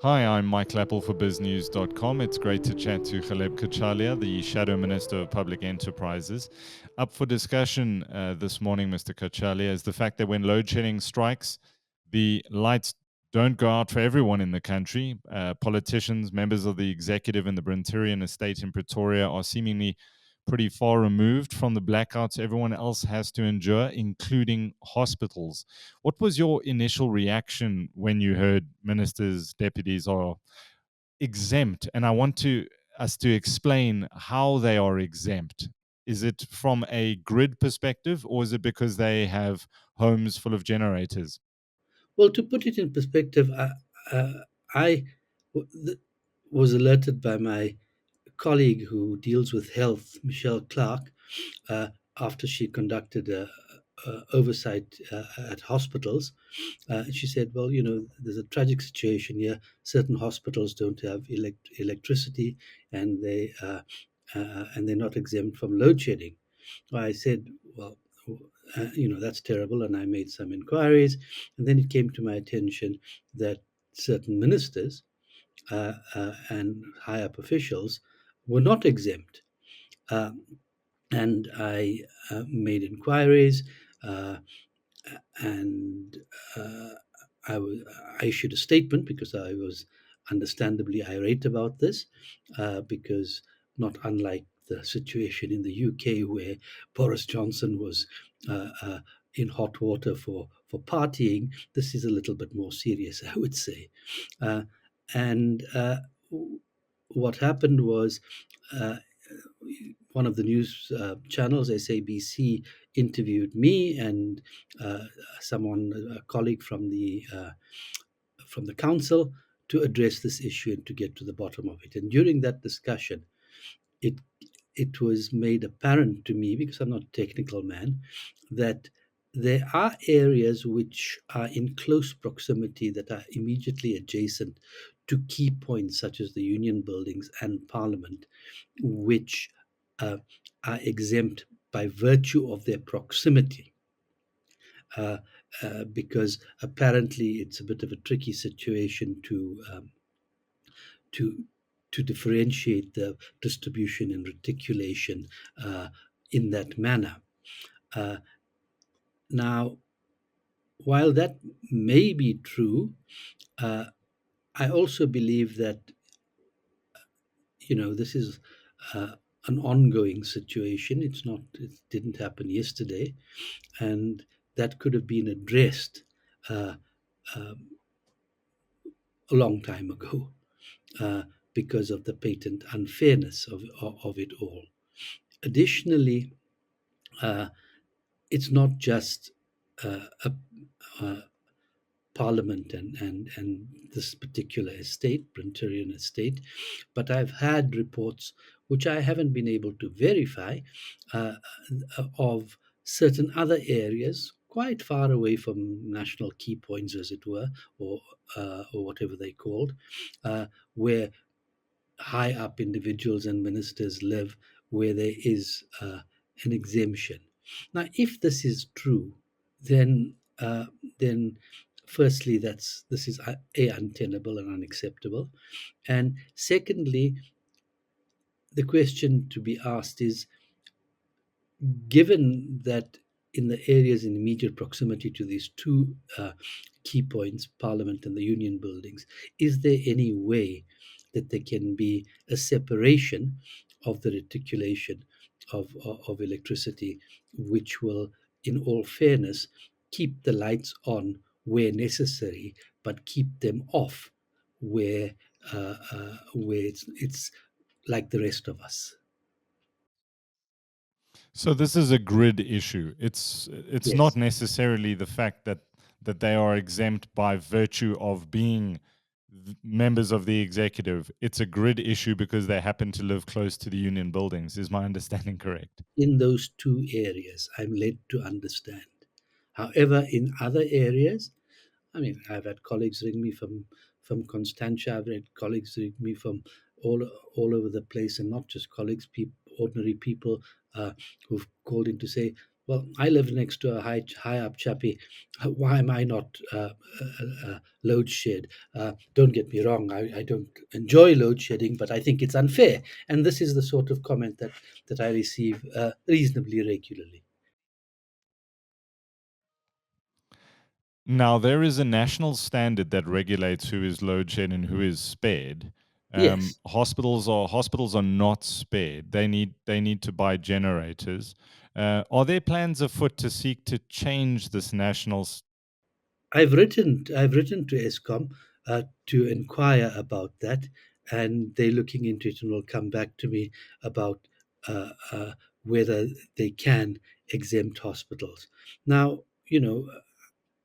Hi, I'm Mike Lappel for BizNews.com. It's great to chat to Ghaleb Cachalia, the Shadow Minister of Public Enterprises. Up for discussion this morning, Mr. Cachalia, is the fact that when load shedding strikes, the lights don't go out for everyone in the country. Politicians, members of the executive in the Brinterian estate in Pretoria are seemingly pretty far removed from the blackouts everyone else has to endure, including hospitals. What was your initial reaction when you heard ministers, deputies are exempt? And I want us to explain how they are exempt. Is it from a grid perspective, or is it because they have homes full of generators? Well, to put it in perspective, I was alerted by my colleague who deals with health, Michelle Clark, uh, after she conducted a oversight at hospitals. She said, "Well, there's a tragic situation here. Certain hospitals don't have electricity, and they're not exempt from load shedding." I said, "Well, that's terrible." And I made some inquiries. And then it came to my attention that certain ministers and high up officials were not exempt. Uh, and I made inquiries, uh, and uh, I issued a statement because I was understandably irate about this, because not unlike the situation in the UK where Boris Johnson was in hot water for partying, this is a little bit more serious, I would say. Uh, and what happened was, uh, one of the news channels, SABC, interviewed me and uh, a colleague from the council, to address this issue and to get to the bottom of it. And during that discussion, it it was made apparent to me, because I'm not a technical man, that there are areas which are in close proximity, that are immediately adjacent to key points such as the union buildings and parliament, which uh, are exempt by virtue of their proximity. Uh, because apparently it's a bit of a tricky situation to to differentiate the distribution and reticulation uh, in that manner. Uh, Now, while that may be true, uh, I also believe that this is uh, an ongoing situation. It didn't happen yesterday, and that could have been addressed uh, um, a long time ago, uh, because of the patent unfairness of it all. Additionally, uh, it's not just a parliament and this particular estate, Brinterian estate, but I've had reports which I haven't been able to verify, uh, of certain other areas quite far away from national key points, as it were, or whatever they called, where high up individuals and ministers live, where there is an exemption. Now, if this is true, then then firstly, this is untenable and unacceptable, and secondly, the question to be asked is, given that in the areas in immediate proximity to these two key points, Parliament and the Union buildings, is there any way that there can be a separation of the reticulation of electricity, which will, in all fairness, keep the lights on where necessary, but keep them off where it's like the rest of us? So this is a grid issue. It's not Yes. necessarily the fact that they are exempt by virtue of being members of the executive. It's a grid issue because they happen to live close to the union buildings. Is my understanding correct? In those two areas, I'm led to understand. However, in other areas, I mean, I've had colleagues ring me from Constantia. I've had colleagues ring me from all over the place, and not just colleagues, ordinary people who've called in to say, well, I live next to a high up chappie. Why am I not load shed? Don't get me wrong, I don't enjoy load shedding, but I think it's unfair. And this is the sort of comment that I receive reasonably regularly. Now, there is a national standard that regulates who is load shed and who is spared. Yes, Hospitals are not spared. They need to buy generators. Are there plans afoot to seek to change this national? I've written to Eskom to inquire about that, and they're looking into it and will come back to me about uh, uh, whether they can exempt hospitals. Now,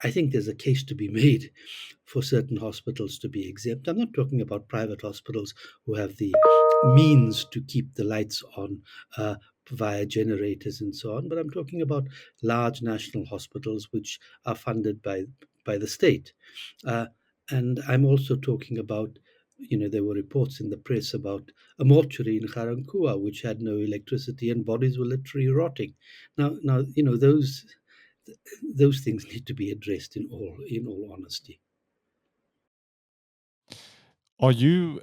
I think there's a case to be made for certain hospitals to be exempt. I'm not talking about private hospitals who have the means to keep the lights on via generators and so on, but I'm talking about large national hospitals which are funded by the state. Uh, and I'm also talking about, there were reports in the press about a mortuary in Garankuwa which had no electricity and bodies were literally rotting. Now, those things need to be addressed in all honesty. Are you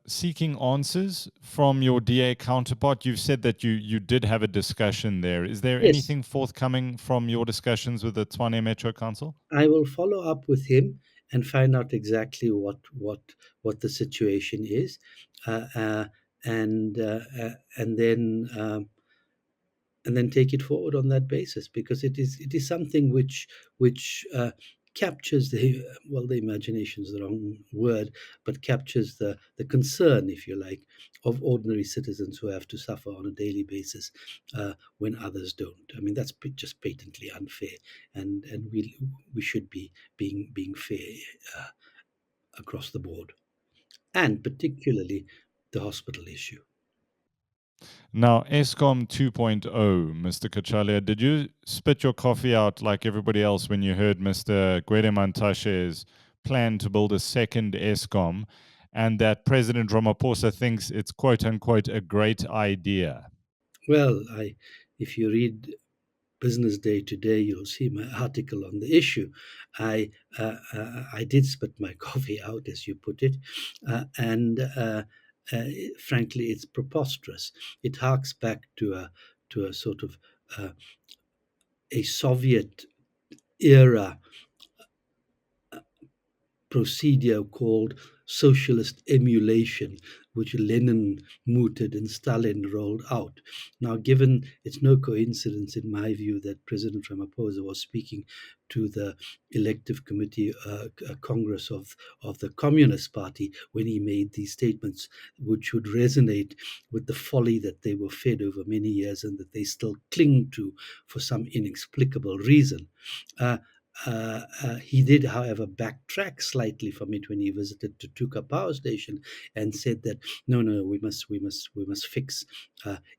seeking answers from your DA counterpart? You've said that you did have a discussion there. Is there Yes, anything forthcoming from your discussions with the Tshwane Metro Council? I will follow up with him and find out exactly what the situation is, uh, uh, and uh, uh, and then um, and then take it forward on that basis, because it is something which captures the imagination is the wrong word, but captures the concern, if you like, of ordinary citizens who have to suffer on a daily basis when others don't. I mean, that's just patently unfair, and we should be being fair uh, across the board, and particularly the hospital issue. Now, Eskom 2.0, Mr. Cachalia, did you spit your coffee out like everybody else when you heard Mr. Gwede Mantashe's plan to build a second Eskom and that President Ramaphosa thinks it's quote unquote a great idea? Well, if you read Business Day today, you'll see my article on the issue. I did spit my coffee out, as you put it, and frankly, it's preposterous. It harks back to a sort of uh, a Soviet era procedure called socialist emulation, which Lenin mooted and Stalin rolled out. Now, given it's no coincidence, in my view, that President Ramaphosa was speaking to the elective committee Congress of the Communist Party when he made these statements, which would resonate with the folly that they were fed over many years and that they still cling to for some inexplicable reason. Uh, he did, however, backtrack slightly from it when he visited Tutuka Power Station and said that no, no, we must fix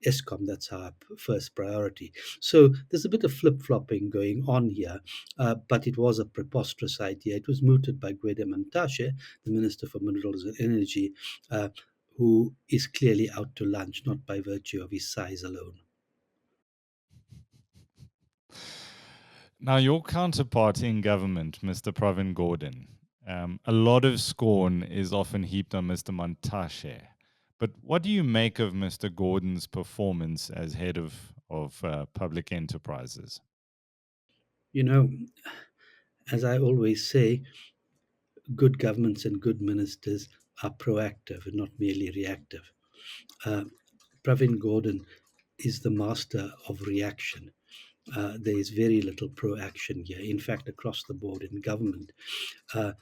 Eskom. That's our first priority. So there's a bit of flip flopping going on here, but it was a preposterous idea. It was mooted by Gwede Mantashe, the Minister for Minerals and Energy, who is clearly out to lunch, not by virtue of his size alone. Now, your counterpart in government, Mr. Pravin Gordhan, a lot of scorn is often heaped on Mr. Mantashe. But what do you make of Mr. Gordon's performance as head of public enterprises? You know, as I always say, good governments and good ministers are proactive and not merely reactive. Uh, Pravin Gordhan is the master of reaction. There is very little proaction here. In fact, across the board in government, uh,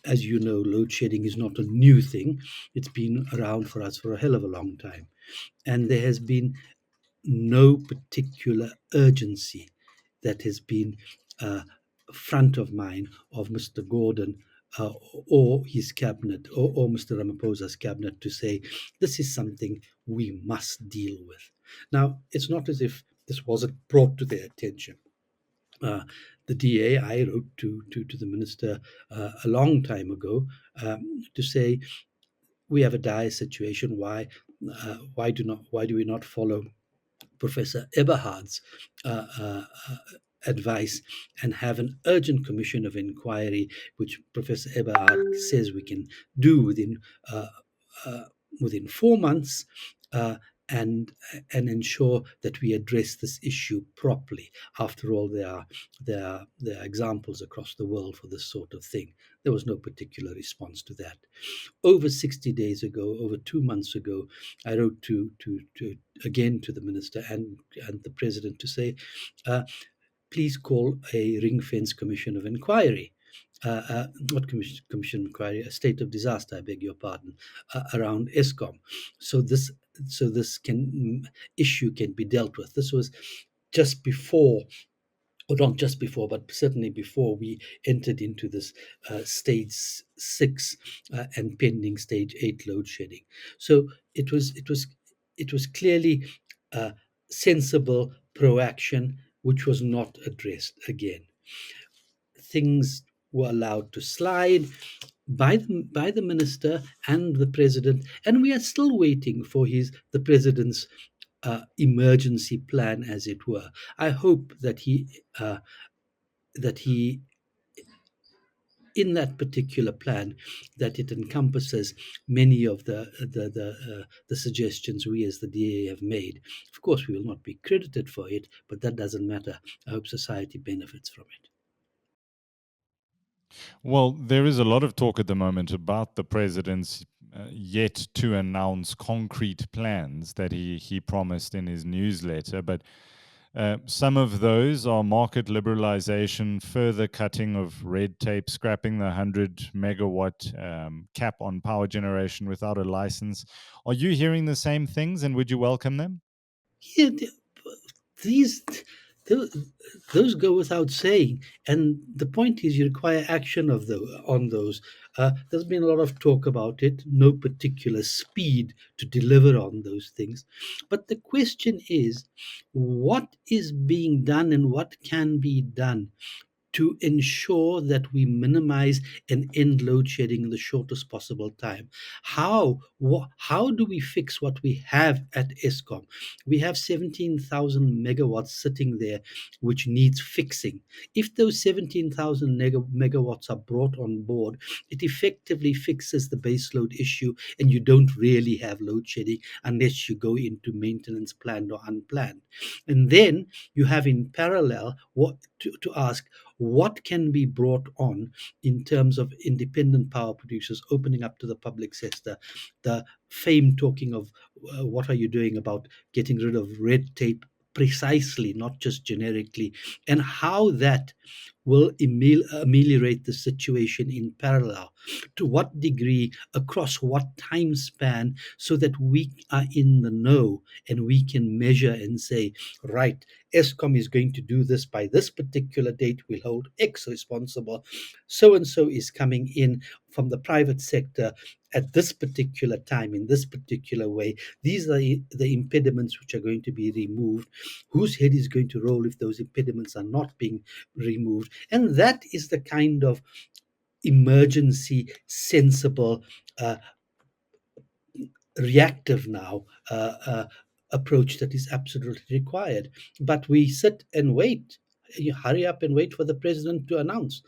as you know, load shedding is not a new thing. It's been around for us for a hell of a long time. And there has been no particular urgency that has been uh, front of mind of Mr. Gordhan uh, or his cabinet, or Mr. Ramaphosa's cabinet, to say this is something we must deal with. Now, it's not as if this wasn't brought to their attention. Uh, the DA, I wrote to the minister a long time ago to say we have a dire situation. Why do we not follow Professor Eberhard's advice and have an urgent commission of inquiry, which Professor Eberhard says we can do uh, uh, within 4 months, uh, and ensure that we address this issue properly. After all, there are examples across the world for this sort of thing. There was no particular response to that. Over 60 days ago, over 2 months ago, I wrote again to the minister and the president to say, please call a ring fence commission of inquiry. Not commission of inquiry, a state of disaster, I beg your pardon, around Eskom. So this issue can be dealt with. This was just before, or not just before, but certainly before we entered into this stage 6 and pending stage 8 load shedding. So it was clearly sensible proaction, which was not addressed again. Things were allowed to slide by the minister and the president, and we are still waiting for the president's emergency plan, as it were. I hope that he in that particular plan, that it encompasses many of the suggestions we as the DA have made. Of course, we will not be credited for it, but that doesn't matter. I hope society benefits from it. Well, there is a lot of talk at the moment about the president's yet to announce concrete plans that he promised in his newsletter, but some of those are market liberalization, further cutting of red tape, scrapping the 100 megawatt cap on power generation without a license. Are you hearing the same things, and would you welcome them? Yeah, these those go without saying, and the point is you require action on those. There's been a lot of talk about it, no particular speed to deliver on those things, but the question is, what is being done and what can be done to ensure that we minimize and end load shedding in the shortest possible time? How do we fix what we have at Eskom? We have 17,000 megawatts sitting there, which needs fixing. If those 17,000 megawatts are brought on board, it effectively fixes the base load issue, and you don't really have load shedding unless you go into maintenance planned or unplanned. And then you have in parallel to ask what can be brought on in terms of independent power producers opening up to the public sector. The fame talking of what are you doing about getting rid of red tape precisely, not just generically, and how that will ameliorate the situation in parallel. To what degree, across what time span, so that we are in the know and we can measure and say, right, Eskom is going to do this by this particular date. We'll hold X responsible. So and so is coming in from the private sector at this particular time, in this particular way. These are the impediments which are going to be removed. Whose head is going to roll if those impediments are not being removed? And that is the kind of emergency, sensible, uh, reactive now approach that is absolutely required. But we sit and wait. You hurry up and wait for the president to announce.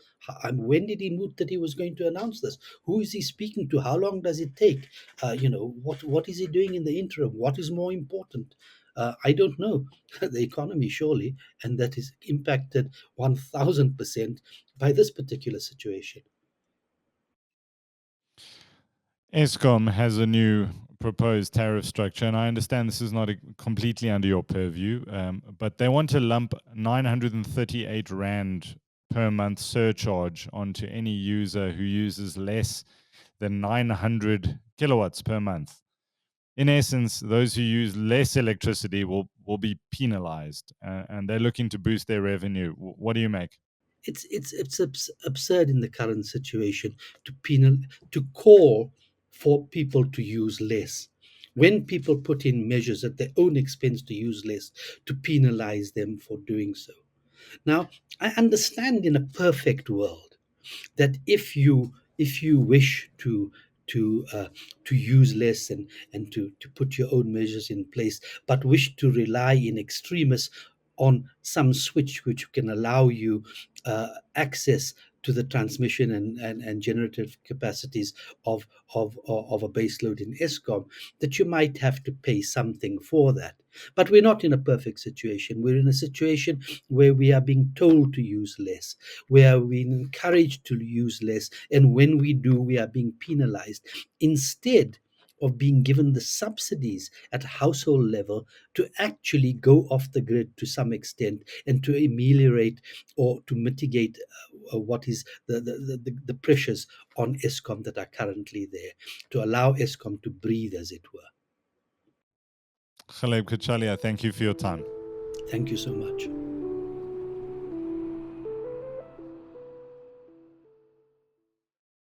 When did he move that he was going to announce this? Who is he speaking to? How long does it take? What is he doing in the interim? What is more important? I don't know. The economy, surely, and that is impacted 1,000% by this particular situation. Eskom has a new proposed tariff structure, and I understand this is not completely under your purview, but they want to lump 938 Rand per month surcharge onto any user who uses less than 900 kilowatts per month. In essence, those who use less electricity will be penalized, and they're looking to boost their revenue. What do you make? It's absurd in the current situation to call for people to use less, when people put in measures at their own expense to use less, to penalize them for doing so. Now, I understand in a perfect world that if you wish to use less and to put your own measures in place, but wish to rely in extremis on some switch which can allow you access to the transmission and generative capacities of a baseload in Eskom, that you might have to pay something for that. But we're not in a perfect situation. We're in a situation where we are being told to use less, where we're encouraged to use less, and when we do, we are being penalized instead of being given the subsidies at household level to actually go off the grid to some extent and to ameliorate or to mitigate what is the pressures on Eskom that are currently there, to allow Eskom to breathe, as it were. Ghaleb Cachalia, thank you for your time. Thank you so much.